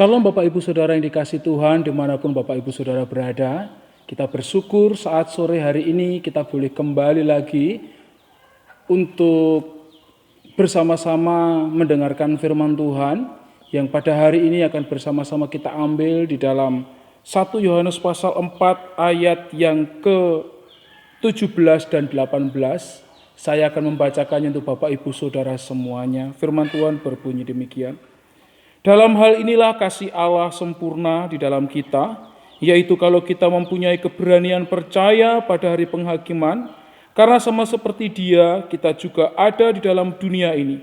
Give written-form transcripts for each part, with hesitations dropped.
Shalom Bapak Ibu Saudara yang dikasihi Tuhan dimanapun Bapak Ibu Saudara berada. Kita bersyukur saat sore hari ini kita boleh kembali lagi untuk bersama-sama mendengarkan firman Tuhan yang pada hari ini akan bersama-sama kita ambil di dalam 1 Yohanes pasal 4 ayat yang ke-17 dan 18. Saya akan membacakannya untuk Bapak Ibu Saudara semuanya. Firman Tuhan berbunyi demikian. Dalam hal inilah kasih Allah sempurna di dalam kita, yaitu kalau kita mempunyai keberanian percaya pada hari penghakiman, karena sama seperti Dia, kita juga ada di dalam dunia ini.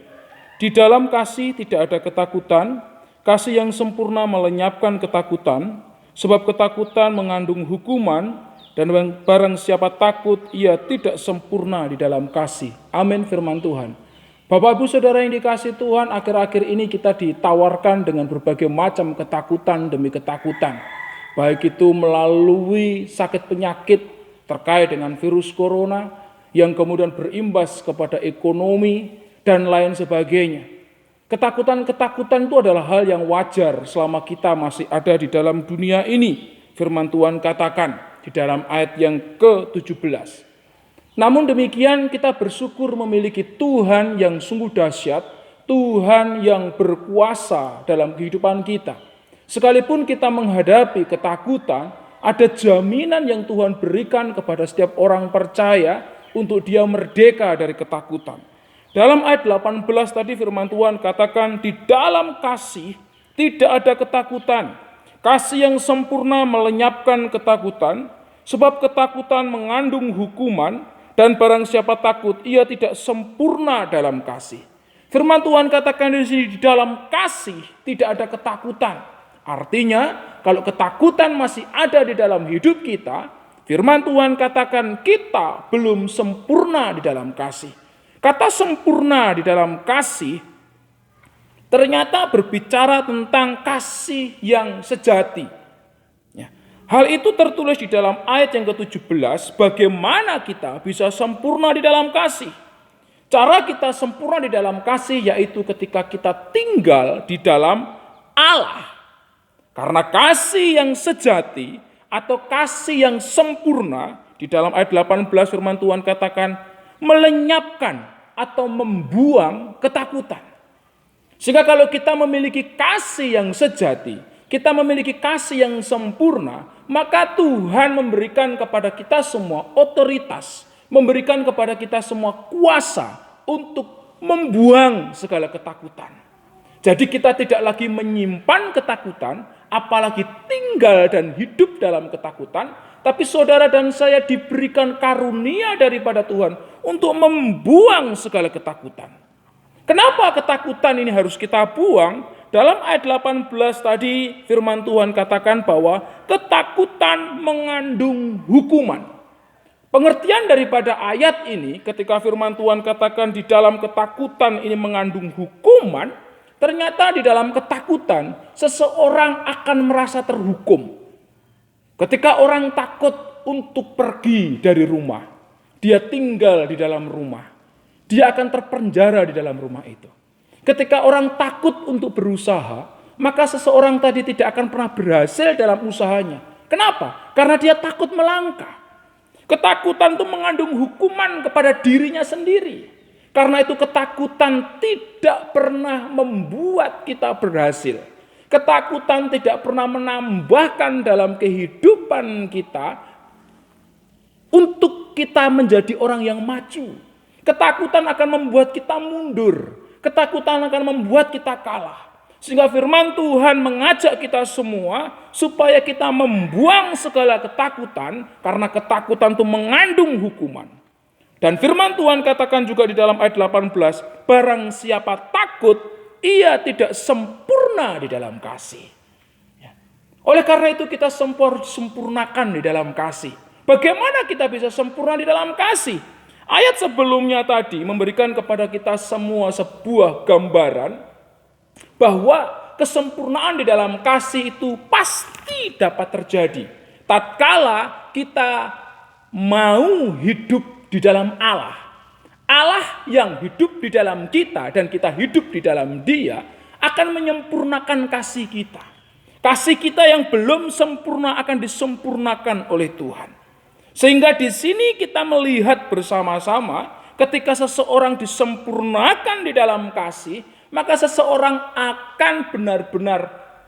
Di dalam kasih tidak ada ketakutan, kasih yang sempurna melenyapkan ketakutan, sebab ketakutan mengandung hukuman, dan barang siapa takut, ia tidak sempurna di dalam kasih. Amin firman Tuhan. Bapak Ibu Saudara yang dikasihi Tuhan, akhir-akhir ini kita ditawarkan dengan berbagai macam ketakutan demi ketakutan. Baik itu melalui sakit penyakit terkait dengan virus corona yang kemudian berimbas kepada ekonomi dan lain sebagainya. Ketakutan-ketakutan itu adalah hal yang wajar selama kita masih ada di dalam dunia ini. Firman Tuhan katakan di dalam ayat yang ke-17. Namun demikian kita bersyukur memiliki Tuhan yang sungguh dahsyat, Tuhan yang berkuasa dalam kehidupan kita. Sekalipun kita menghadapi ketakutan, ada jaminan yang Tuhan berikan kepada setiap orang percaya untuk dia merdeka dari ketakutan. Dalam ayat 18 tadi firman Tuhan katakan di dalam kasih tidak ada ketakutan. Kasih yang sempurna melenyapkan ketakutan, sebab ketakutan mengandung hukuman, dan barang siapa takut, ia tidak sempurna dalam kasih. Firman Tuhan katakan di sini, di dalam kasih tidak ada ketakutan. Artinya, kalau ketakutan masih ada di dalam hidup kita, firman Tuhan katakan kita belum sempurna di dalam kasih. Kata sempurna di dalam kasih, ternyata berbicara tentang kasih yang sejati. Hal itu tertulis di dalam ayat yang ke-17, bagaimana kita bisa sempurna di dalam kasih. Cara kita sempurna di dalam kasih yaitu ketika kita tinggal di dalam Allah. Karena kasih yang sejati atau kasih yang sempurna, di dalam ayat 18 firman Tuhan katakan, melenyapkan atau membuang ketakutan. Sehingga kalau kita memiliki kasih yang sejati, kita memiliki kasih yang sempurna, maka Tuhan memberikan kepada kita semua otoritas, memberikan kepada kita semua kuasa untuk membuang segala ketakutan. Jadi kita tidak lagi menyimpan ketakutan, apalagi tinggal dan hidup dalam ketakutan, tapi saudara dan saya diberikan karunia daripada Tuhan untuk membuang segala ketakutan. Kenapa ketakutan ini harus kita buang? Dalam ayat 18 tadi firman Tuhan katakan bahwa ketakutan mengandung hukuman. Pengertian daripada ayat ini ketika firman Tuhan katakan di dalam ketakutan ini mengandung hukuman, ternyata di dalam ketakutan seseorang akan merasa terhukum. Ketika orang takut untuk pergi dari rumah, dia tinggal di dalam rumah, dia akan terpenjara di dalam rumah itu. Ketika orang takut untuk berusaha, maka seseorang tadi tidak akan pernah berhasil dalam usahanya. Kenapa? Karena dia takut melangkah. Ketakutan itu mengandung hukuman kepada dirinya sendiri. Karena itu ketakutan tidak pernah membuat kita berhasil. Ketakutan tidak pernah menambahkan dalam kehidupan kita untuk kita menjadi orang yang maju. Ketakutan akan membuat kita mundur. Ketakutan akan membuat kita kalah. Sehingga firman Tuhan mengajak kita semua supaya kita membuang segala ketakutan, karena ketakutan itu mengandung hukuman. Dan firman Tuhan katakan juga di dalam ayat 18, barang siapa takut, ia tidak sempurna di dalam kasih. Oleh karena itu kita sempurnakan di dalam kasih. Bagaimana kita bisa sempurna di dalam kasih? Ayat sebelumnya tadi memberikan kepada kita semua sebuah gambaran bahwa kesempurnaan di dalam kasih itu pasti dapat terjadi tatkala kita mau hidup di dalam Allah. Allah yang hidup di dalam kita dan kita hidup di dalam Dia akan menyempurnakan kasih kita. Kasih kita yang belum sempurna akan disempurnakan oleh Tuhan. Sehingga di sini kita melihat bersama-sama ketika seseorang disempurnakan di dalam kasih, maka seseorang akan benar-benar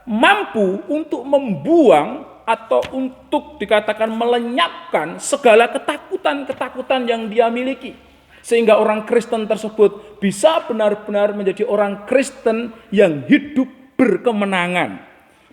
mampu untuk membuang atau untuk dikatakan melenyapkan segala ketakutan-ketakutan yang dia miliki. Sehingga orang Kristen tersebut bisa benar-benar menjadi orang Kristen yang hidup berkemenangan.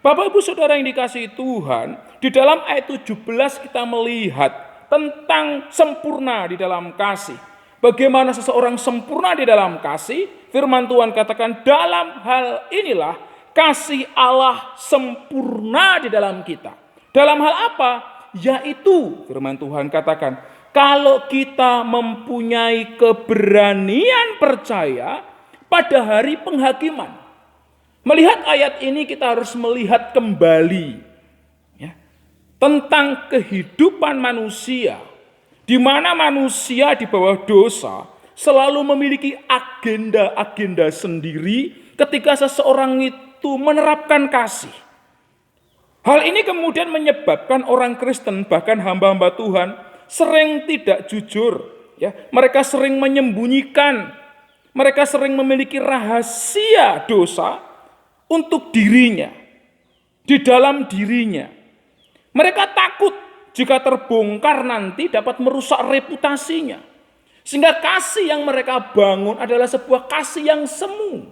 Bapak Ibu Saudara yang dikasihi Tuhan, di dalam ayat 17 kita melihat tentang sempurna di dalam kasih. Bagaimana seseorang sempurna di dalam kasih? Firman Tuhan katakan, dalam hal inilah kasih Allah sempurna di dalam kita. Dalam hal apa? Yaitu, firman Tuhan katakan, kalau kita mempunyai keberanian percaya pada hari penghakiman. Melihat ayat ini kita harus melihat kembali ya, tentang kehidupan manusia, di mana manusia di bawah dosa selalu memiliki agenda-agenda sendiri ketika seseorang itu menerapkan kasih. Hal ini kemudian menyebabkan orang Kristen bahkan hamba-hamba Tuhan sering tidak jujur, ya. Mereka sering menyembunyikan, mereka sering memiliki rahasia dosa untuk dirinya, di dalam dirinya. Mereka takut jika terbongkar nanti dapat merusak reputasinya. Sehingga kasih yang mereka bangun adalah sebuah kasih yang semu.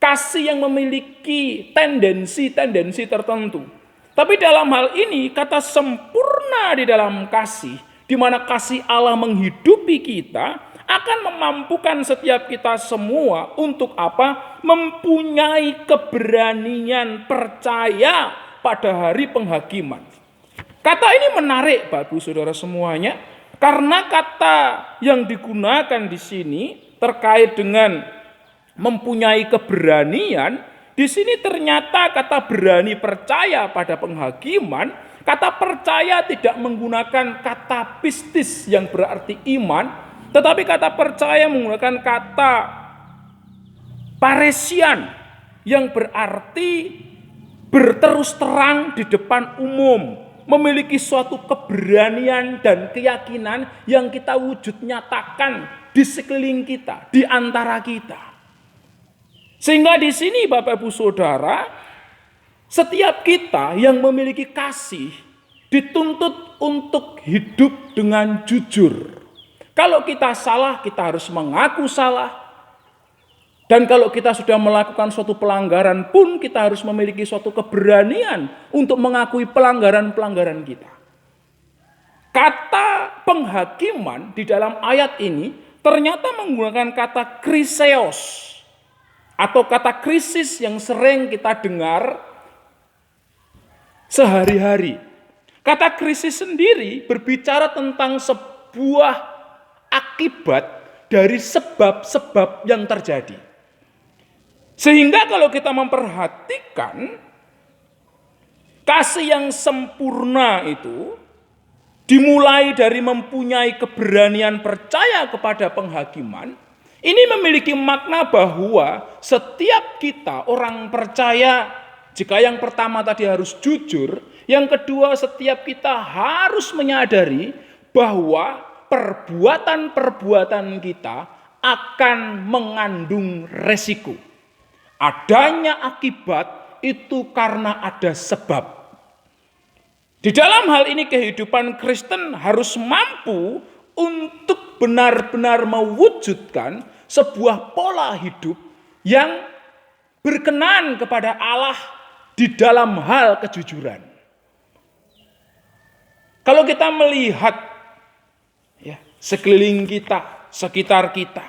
Kasih yang memiliki tendensi-tendensi tertentu. Tapi dalam hal ini kata sempurna di dalam kasih, di mana kasih Allah menghidupi kita, akan memampukan setiap kita semua untuk apa? Mempunyai keberanian percaya pada hari penghakiman. Kata ini menarik Bapak Ibu Saudara semuanya, karena kata yang digunakan di sini terkait dengan mempunyai keberanian, di sini ternyata kata berani percaya pada penghakiman, kata percaya tidak menggunakan kata pistis yang berarti iman, tetapi kata percaya menggunakan kata paresian yang berarti berterus terang di depan umum, memiliki suatu keberanian dan keyakinan yang kita wujud nyatakan di sekeliling kita, di antara kita. Sehingga di sini Bapak Ibu Saudara, setiap kita yang memiliki kasih dituntut untuk hidup dengan jujur. Kalau kita salah, kita harus mengaku salah. Dan kalau kita sudah melakukan suatu pelanggaran pun, kita harus memiliki suatu keberanian untuk mengakui pelanggaran-pelanggaran kita. Kata penghakiman di dalam ayat ini ternyata menggunakan kata kriseos atau kata krisis yang sering kita dengar sehari-hari. Kata krisis sendiri berbicara tentang sebuah akibat dari sebab-sebab yang terjadi. Sehingga kalau kita memperhatikan kasih yang sempurna itu dimulai dari mempunyai keberanian percaya kepada penghakiman, ini memiliki makna bahwa setiap kita orang percaya, jika yang pertama tadi harus jujur, yang kedua setiap kita harus menyadari bahwa perbuatan-perbuatan kita akan mengandung resiko. Adanya akibat itu karena ada sebab. Di dalam hal ini kehidupan Kristen harus mampu untuk benar-benar mewujudkan sebuah pola hidup yang berkenan kepada Allah di dalam hal kejujuran. Kalau kita melihat sekeliling kita, sekitar kita,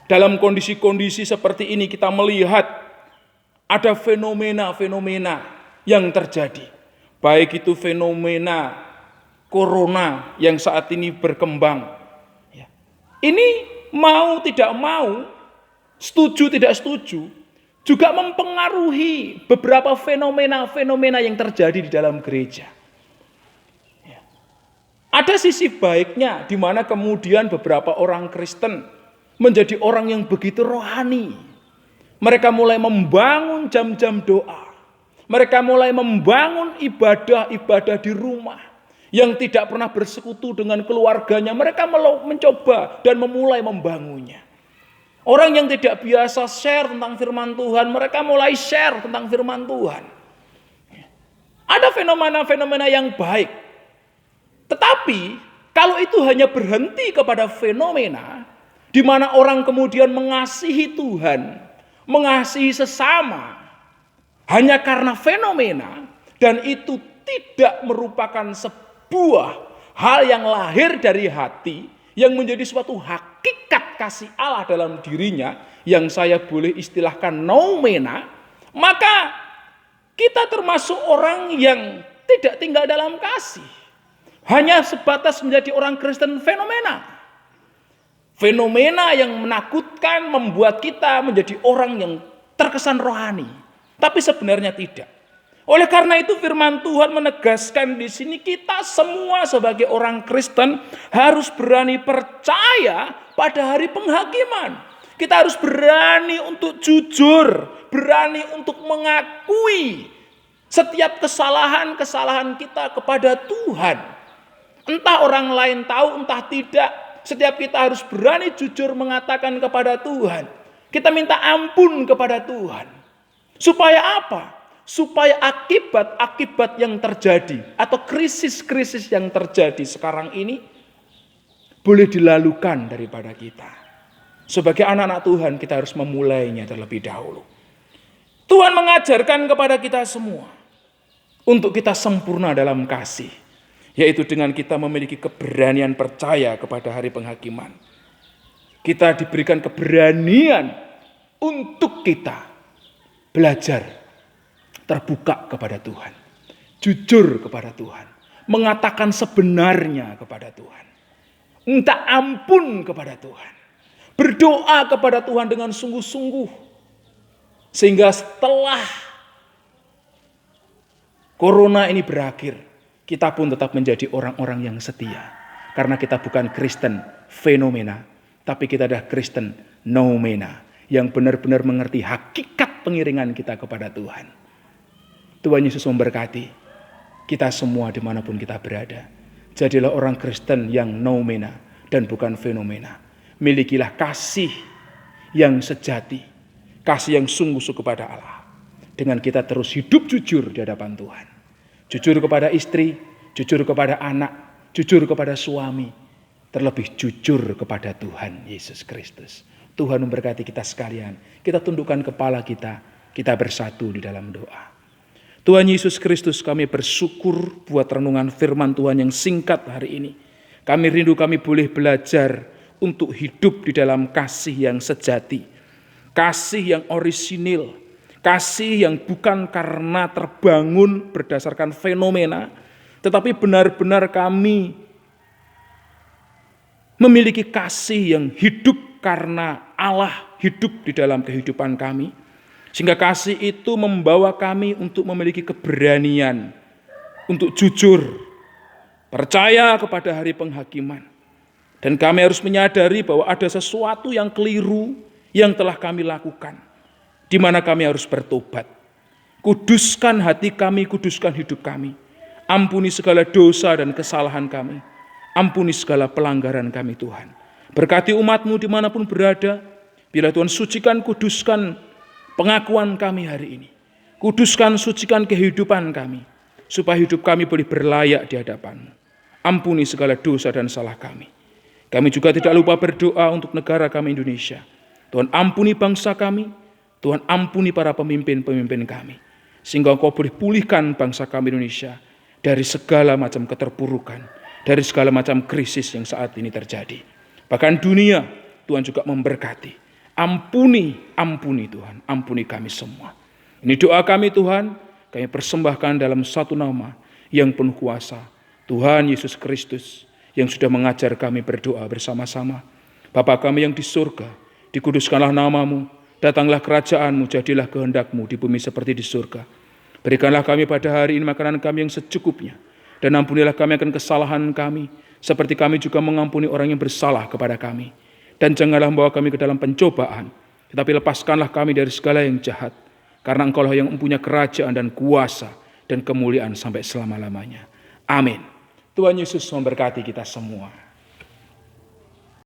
dalam kondisi-kondisi seperti ini kita melihat ada fenomena-fenomena yang terjadi. Baik itu fenomena corona yang saat ini berkembang. Ini mau tidak mau, setuju tidak setuju, juga mempengaruhi beberapa fenomena-fenomena yang terjadi di dalam gereja. Ada sisi baiknya di mana kemudian beberapa orang Kristen menjadi orang yang begitu rohani. Mereka mulai membangun jam-jam doa. Mereka mulai membangun ibadah-ibadah di rumah. Yang tidak pernah bersekutu dengan keluarganya, mereka mencoba dan memulai membangunnya. Orang yang tidak biasa share tentang firman Tuhan, mereka mulai share tentang firman Tuhan. Ada fenomena-fenomena yang baik. Tetapi kalau itu hanya berhenti kepada fenomena, di mana orang kemudian mengasihi Tuhan, mengasihi sesama, hanya karena fenomena, dan itu tidak merupakan sebuah hal yang lahir dari hati, yang menjadi suatu hakikat kasih Allah dalam dirinya, yang saya boleh istilahkan noumena, maka kita termasuk orang yang tidak tinggal dalam kasih. Hanya sebatas menjadi orang Kristen fenomena. Fenomena yang menakutkan membuat kita menjadi orang yang terkesan rohani. Tapi sebenarnya tidak. Oleh karena itu firman Tuhan menegaskan di sini kita semua sebagai orang Kristen harus berani percaya pada hari penghakiman. Kita harus berani untuk jujur, berani untuk mengakui setiap kesalahan-kesalahan kita kepada Tuhan. Entah orang lain tahu, entah tidak, setiap kita harus berani jujur mengatakan kepada Tuhan. Kita minta ampun kepada Tuhan. Supaya apa? Supaya akibat-akibat yang terjadi atau krisis-krisis yang terjadi sekarang ini boleh dilalukan daripada kita. Sebagai anak-anak Tuhan kita harus memulainya terlebih dahulu. Tuhan mengajarkan kepada kita semua untuk kita sempurna dalam kasih, yaitu dengan kita memiliki keberanian percaya kepada hari penghakiman. Kita diberikan keberanian untuk kita belajar terbuka kepada Tuhan, jujur kepada Tuhan, mengatakan sebenarnya kepada Tuhan, minta ampun kepada Tuhan, berdoa kepada Tuhan dengan sungguh-sungguh, sehingga setelah corona ini berakhir, kita pun tetap menjadi orang-orang yang setia, karena kita bukan Kristen fenomena, tapi kita adalah Kristen noumena, yang benar-benar mengerti hakikat pengiringan kita kepada Tuhan. Tuhan Yesus memberkati kita semua dimanapun kita berada. Jadilah orang Kristen yang noumena dan bukan fenomena. Milikilah kasih yang sejati, kasih yang sungguh-sungguh kepada Allah. Dengan kita terus hidup jujur di hadapan Tuhan. Jujur kepada istri, jujur kepada anak, jujur kepada suami. Terlebih jujur kepada Tuhan Yesus Kristus. Tuhan memberkati kita sekalian. Kita tundukkan kepala kita bersatu di dalam doa. Tuhan Yesus Kristus, kami bersyukur buat renungan firman Tuhan yang singkat hari ini. Kami rindu kami boleh belajar untuk hidup di dalam kasih yang sejati. Kasih yang orisinil. Kasih yang bukan karena terbangun berdasarkan fenomena. Tetapi benar-benar kami memiliki kasih yang hidup karena Allah hidup di dalam kehidupan kami. Sehingga kasih itu membawa kami untuk memiliki keberanian, untuk jujur, percaya kepada hari penghakiman. Dan kami harus menyadari bahwa ada sesuatu yang keliru yang telah kami lakukan, di mana kami harus bertobat. Kuduskan hati kami, kuduskan hidup kami. Ampuni segala dosa dan kesalahan kami. Ampuni segala pelanggaran kami Tuhan. Berkati umat-Mu dimanapun berada. Bila Tuhan sucikan, kuduskan pengakuan kami hari ini. Kuduskan, sucikan kehidupan kami, supaya hidup kami boleh berlayak di hadapan-Mu. Ampuni segala dosa dan salah kami. Kami juga tidak lupa berdoa untuk negara kami Indonesia. Tuhan ampuni bangsa kami, Tuhan ampuni para pemimpin-pemimpin kami. Sehingga Engkau boleh pulihkan bangsa kami Indonesia dari segala macam keterpurukan, dari segala macam krisis yang saat ini terjadi. Bahkan dunia, Tuhan juga memberkati. Ampuni Tuhan, ampuni kami semua. Ini doa kami Tuhan, kami persembahkan dalam satu nama yang penuh kuasa, Tuhan Yesus Kristus, yang sudah mengajar kami berdoa bersama-sama. Bapa kami yang di surga, dikuduskanlah nama-Mu, datanglah kerajaan-Mu, jadilah kehendak-Mu di bumi seperti di surga. Berikanlah kami pada hari ini makanan kami yang secukupnya, dan ampunilah kami akan kesalahan kami, seperti kami juga mengampuni orang yang bersalah kepada kami. Dan janganlah membawa kami ke dalam pencobaan, tetapi lepaskanlah kami dari segala yang jahat. Karena Engkaulah yang mempunyai kerajaan dan kuasa dan kemuliaan sampai selama-lamanya. Amin. Tuhan Yesus memberkati kita semua.